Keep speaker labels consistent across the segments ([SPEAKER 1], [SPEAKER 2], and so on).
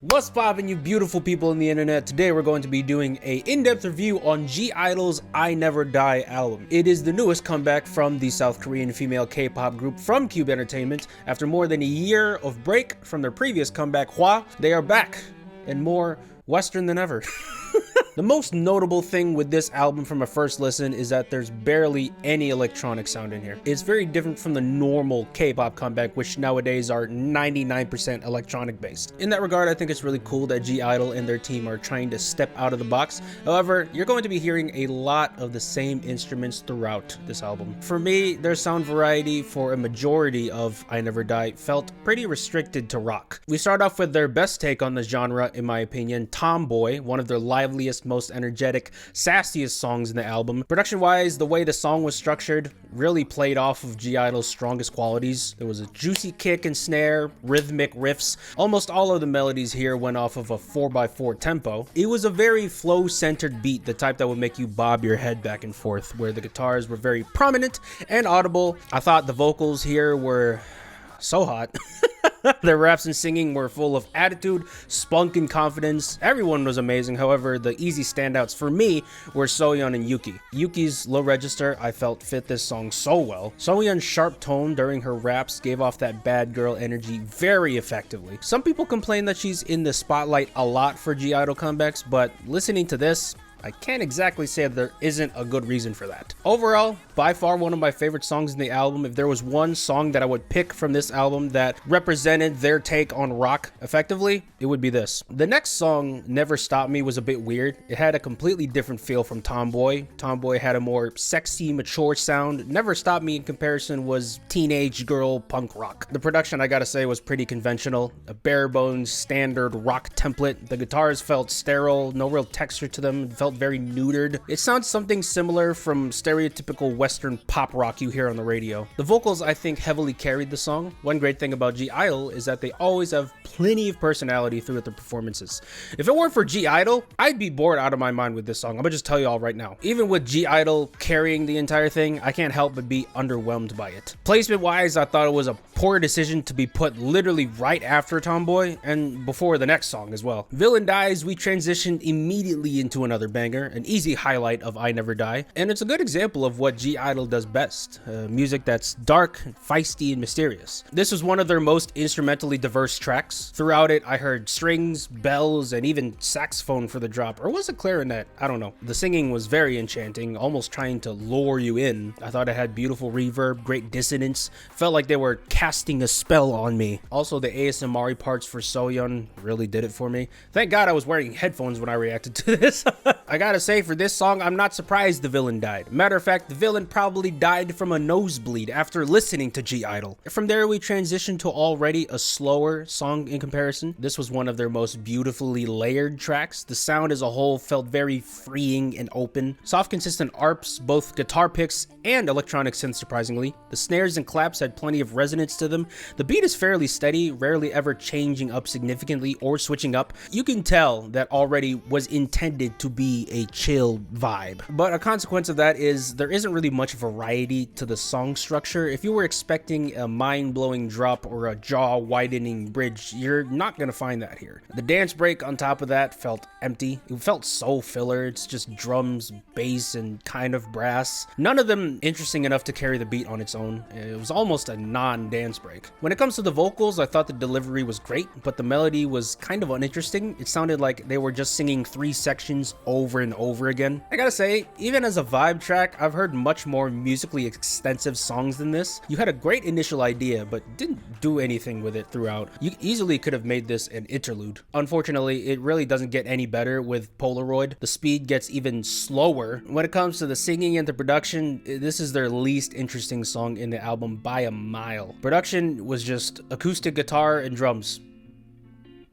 [SPEAKER 1] What's poppin', you beautiful people in the internet? Today we're going to be doing a in-depth review on GIDLE's I Never Die album. It is the newest comeback from the South Korean female K-pop group from Cube Entertainment. After more than a year of break from their previous comeback, Hwa, they are back and more Western than ever. The most notable thing with this album from a first listen is that there's barely any electronic sound in here. It's very different from the normal K-pop comeback, which nowadays are 99% electronic based. In that regard, I think it's really cool that GIDLE and their team are trying to step out of the box. However, you're going to be hearing a lot of the same instruments throughout this album. For me, their sound variety for a majority of I Never Die felt pretty restricted to rock. We start off with their best take on the genre, in my opinion, Tomboy, one of their liveliest, most energetic, sassiest songs in the album. Production-wise, the way the song was structured really played off of GIDLE's strongest qualities. There was a juicy kick and snare, rhythmic riffs. Almost all of the melodies here went off of a 4x4 tempo. It was a very flow-centered beat, the type that would make you bob your head back and forth, where the guitars were very prominent and audible. I thought the vocals here were so hot. Their raps and singing were full of attitude, spunk, and confidence. Everyone was amazing. However, the easy standouts for me were Soyeon and Yuki. Yuki's low register I felt fit this song so well. Soyeon's sharp tone during her raps gave off that bad girl energy very effectively. Some people complain that she's in the spotlight a lot for GIDLE comebacks, but listening to this, I can't exactly say there isn't a good reason for that. Overall, by far one of my favorite songs in the album. If there was one song that I would pick from this album that represented their take on rock effectively, it would be this. The next song, Never Stop Me, was a bit weird. It had a completely different feel from Tomboy. Tomboy had a more sexy, mature sound. Never Stop Me in comparison was teenage girl punk rock. The production, I gotta say, was pretty conventional. A bare bones standard rock template. The guitars felt sterile, no real texture to them. It felt very neutered. It sounds something similar from stereotypical Western pop rock you hear on the radio. The vocals, I think, heavily carried the song. One great thing about GIDLE is that they always have plenty of personality throughout their performances. If it weren't for GIDLE, I'd be bored out of my mind with this song. I'm gonna just tell you all right now. Even with GIDLE carrying the entire thing, I can't help but be underwhelmed by it. Placement wise, I thought it was a poor decision to be put literally right after Tomboy and before the next song as well. Villain dies, we transitioned immediately into another banger, an easy highlight of I Never Die, and it's a good example of what GIDLE does best, music that's dark, feisty, and mysterious. This was one of their most instrumentally diverse tracks. Throughout it, I heard strings, bells, and even saxophone for the drop, or was it clarinet? I don't know. The singing was very enchanting, almost trying to lure you in. I thought it had beautiful reverb, great dissonance, felt like they were casting a spell on me. Also, the ASMR parts for Soyeon really did it for me. Thank God I was wearing headphones when I reacted to this. I gotta say, for this song, I'm not surprised the villain died. Matter of fact, the villain probably died from a nosebleed after listening to GIDLE. From there, we transitioned to already a slower song in comparison. This was one of their most beautifully layered tracks. The sound as a whole felt very freeing and open. Soft, consistent arps, both guitar picks and electronic synths, surprisingly. The snares and claps had plenty of resonance to them. The beat is fairly steady, rarely ever changing up significantly or switching up. You can tell that already was intended to be a chill vibe. But a consequence of that is there isn't really much variety to the song structure. If you were expecting a mind-blowing drop or a jaw-widening bridge, you're not gonna find that here. The dance break on top of that felt empty. It felt so filler. It's just drums, bass, and kind of brass. None of them interesting enough to carry the beat on its own. It was almost a non-dance break. When it comes to the vocals, I thought the delivery was great, but the melody was kind of uninteresting. It sounded like they were just singing 3 sections over and over again. I gotta say, even as a vibe track, I've heard much more musically extensive songs than this. You had a great initial idea, but didn't do anything with it throughout. You easily could have made this an interlude. Unfortunately, it really doesn't get any better with Polaroid. The speed gets even slower. When it comes to the singing and the production, this is their least interesting song in the album by a mile. Production was just acoustic guitar and drums.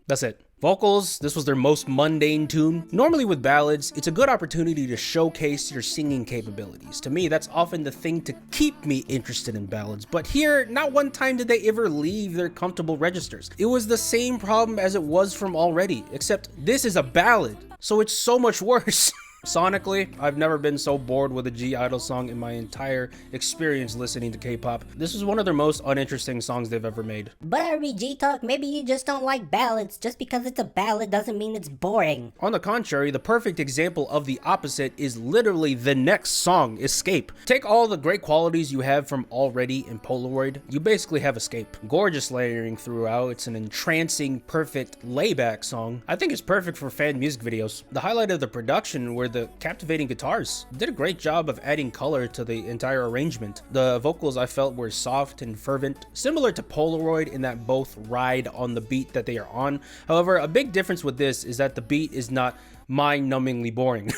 [SPEAKER 1] That's it. Vocals, this was their most mundane tune. Normally with ballads, it's a good opportunity to showcase your singing capabilities. To me, that's often the thing to keep me interested in ballads. But here, not one time did they ever leave their comfortable registers. It was the same problem as it was from Already, except this is a ballad, so it's so much worse. Sonically, I've never been so bored with a GIDLE song in my entire experience listening to K-pop. This is one of their most uninteresting songs they've ever made.
[SPEAKER 2] But RBGTalk, maybe you just don't like ballads. Just because it's a ballad doesn't mean it's boring.
[SPEAKER 1] On the contrary, the perfect example of the opposite is literally the next song, Escape. Take all the great qualities you have from Already and Polaroid, you basically have Escape. Gorgeous layering throughout, it's an entrancing, perfect layback song. I think it's perfect for fan music videos. The highlight of the production were the captivating guitars. Did a great job of adding color to the entire arrangement. The vocals I felt were soft and fervent, similar to Polaroid in that both ride on the beat that they are on. However, a big difference with this is that the beat is not mind-numbingly boring.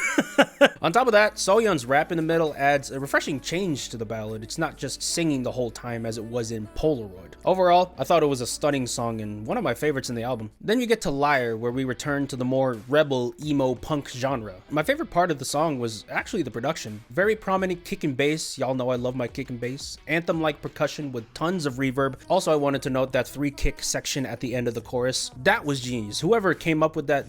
[SPEAKER 1] On top of that, Soyeon's rap in the middle adds a refreshing change to the ballad. It's not just singing the whole time as it was in Polaroid. Overall, I thought it was a stunning song and one of my favorites in the album. Then we get to Liar, where we return to the more rebel, emo, punk genre. My favorite part of the song was actually the production. Very prominent kick and bass. Y'all know I love my kick and bass. Anthem-like percussion with tons of reverb. Also, I wanted to note that 3-kick section at the end of the chorus. That was genius. Whoever came up with that,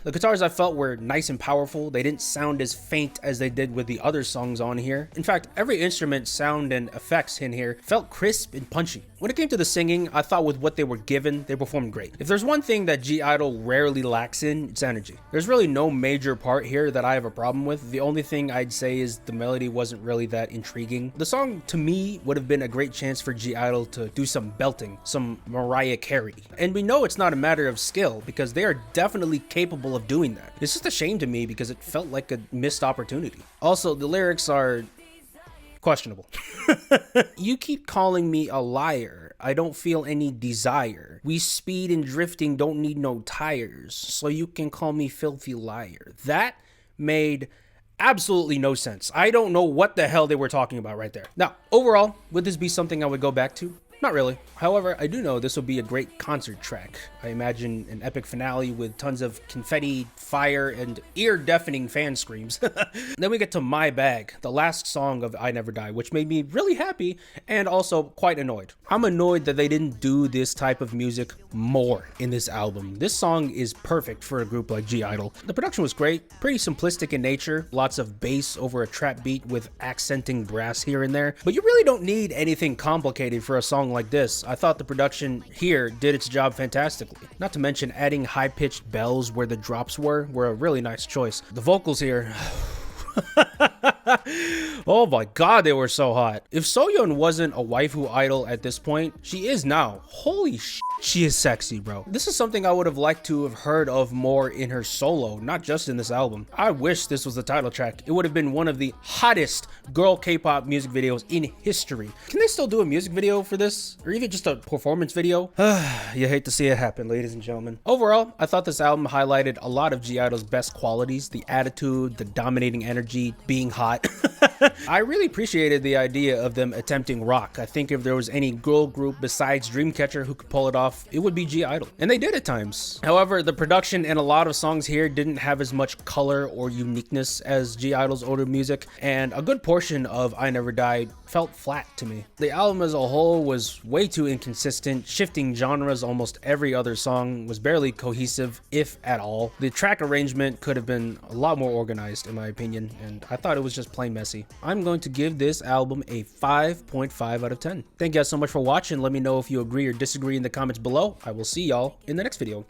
[SPEAKER 1] The guitars I felt were nice and powerful. They didn't sound as faint as they did with the other songs on here. In fact, every instrument, sound, and effects in here felt crisp and punchy. When it came to the singing, I thought with what they were given, they performed great. If there's one thing that GIDLE rarely lacks in, it's energy. There's really no major part here that I have a problem with. The only thing I'd say is the melody wasn't really that intriguing. The song, to me, would have been a great chance for GIDLE to do some belting, some Mariah Carey. And we know it's not a matter of skill, because they are definitely capable of doing that. It's just a shame to me because it felt like a missed opportunity. Also, the lyrics are questionable. You keep calling me a liar. I don't feel any desire. We speed and drifting don't need no tires, so you can call me filthy liar. That made absolutely no sense. I don't know what the hell they were talking about right there. Now, overall, would this be something I would go back to? Not really. However, I do know this will be a great concert track. I imagine an epic finale with tons of confetti, fire, and ear-deafening fan screams. Then we get to My Bag, the last song of I Never Die, which made me really happy and also quite annoyed. I'm annoyed that they didn't do this type of music more in this album. This song is perfect for a group like GIDLE. The production was great, pretty simplistic in nature, lots of bass over a trap beat with accenting brass here and there, but you really don't need anything complicated for a song like this. I thought the production here did its job fantastically. Not to mention adding high-pitched bells where the drops were a really nice choice. The vocals here, oh my god, they were so hot. If Soyeon wasn't a waifu idol at this point, she is now. Holy shit, she is sexy, bro. This is something I would have liked to have heard of more in her solo, not just in this album. I wish this was the title track. It would have been one of the hottest girl K-pop music videos in history. Can they still do a music video for this? Or even just a performance video? You hate to see it happen, ladies and gentlemen. Overall, I thought this album highlighted a lot of GIDLE's best qualities, the attitude, the dominating energy, being hot. I really appreciated the idea of them attempting rock. I think if there was any girl group besides Dreamcatcher who could pull it off, it would be GIDLE. And they did at times. However, the production and a lot of songs here didn't have as much color or uniqueness as GIDLE's older music, and a good portion of I Never Died felt flat to me. The album as a whole was way too inconsistent, shifting genres almost every other song, was barely cohesive, if at all. The track arrangement could have been a lot more organized in my opinion, and I thought it was just plain messy. I'm going to give this album a 5.5 out of 10. Thank you guys so much for watching. Let me know if you agree or disagree in the comments below. I will see y'all in the next video.